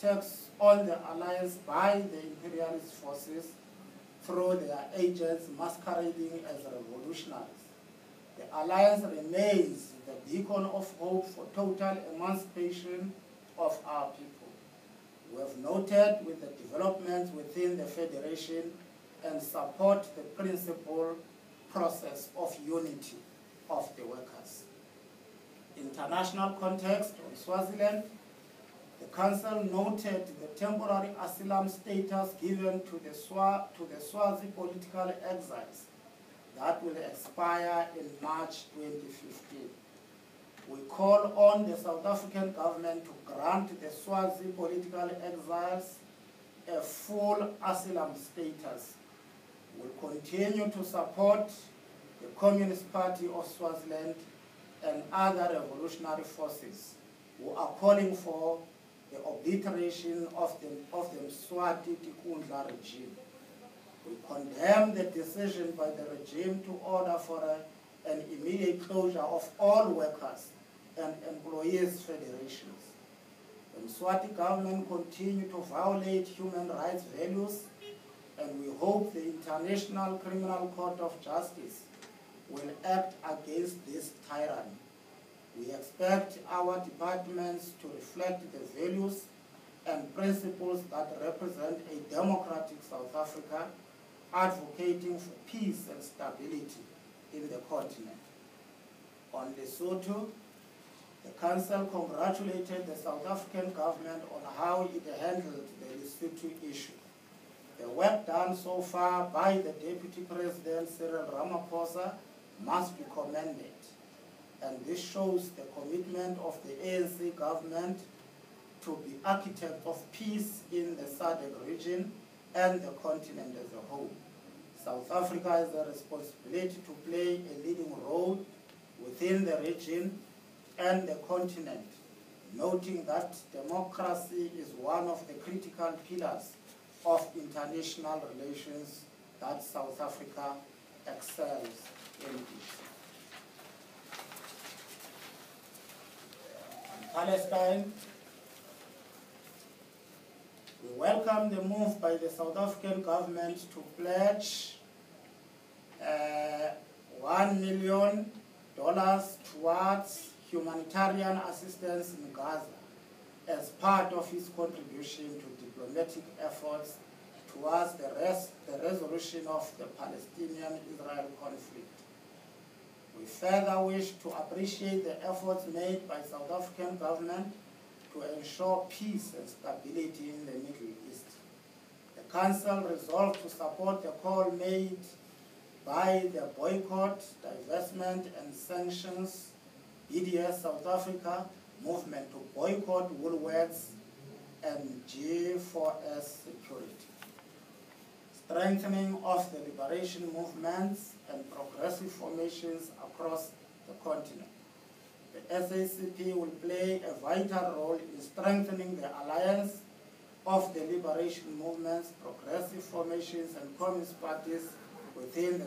attacks on the alliance by the imperialist forces through their agents masquerading as revolutionaries. The alliance remains the beacon of hope for total emancipation of our people. We have noted with the developments within the Federation and support the principal process of unity of the workers. International context on Swaziland, the Council noted the temporary asylum status given to the Swazi political exiles that will expire in March 2015. We call on the South African government to grant the Swazi political exiles a full asylum status. We will continue to support the Communist Party of Swaziland and other revolutionary forces who are calling for the obliteration of the Mswati Tikundla regime. We condemn the decision by the regime to order for an immediate closure of all workers and employees' federations. The Mswati government continue to violate human rights values, and we hope the International Criminal Court of Justice will act against this tyranny. We expect our departments to reflect the values and principles that represent a democratic South Africa, advocating for peace and stability in the continent. On Lesotho, the Council congratulated the South African government on how it handled the Lesotho issue. The work done so far by the Deputy President Cyril Ramaphosa must be commended, and this shows the commitment of the ANC government to be architect of peace in the SADC region and the continent as a whole. South Africa has a responsibility to play a leading role within the region and the continent, noting that democracy is one of the critical pillars of international relations that South Africa excels in. In Palestine, we welcome the move by the South African government to pledge $1 million towards humanitarian assistance in Gaza as part of its contribution to diplomatic efforts towards the resolution of the Palestinian-Israel conflict. We further wish to appreciate the efforts made by South African government to ensure peace and stability in the Middle East. The Council resolved to support the call made by the Boycott, Divestment and Sanctions BDS South Africa movement to boycott Woolworths and G4S security. Strengthening of the liberation movements and progressive formations across the continent. The SACP will play a vital role in strengthening the alliance of the liberation movements, progressive formations and communist parties within the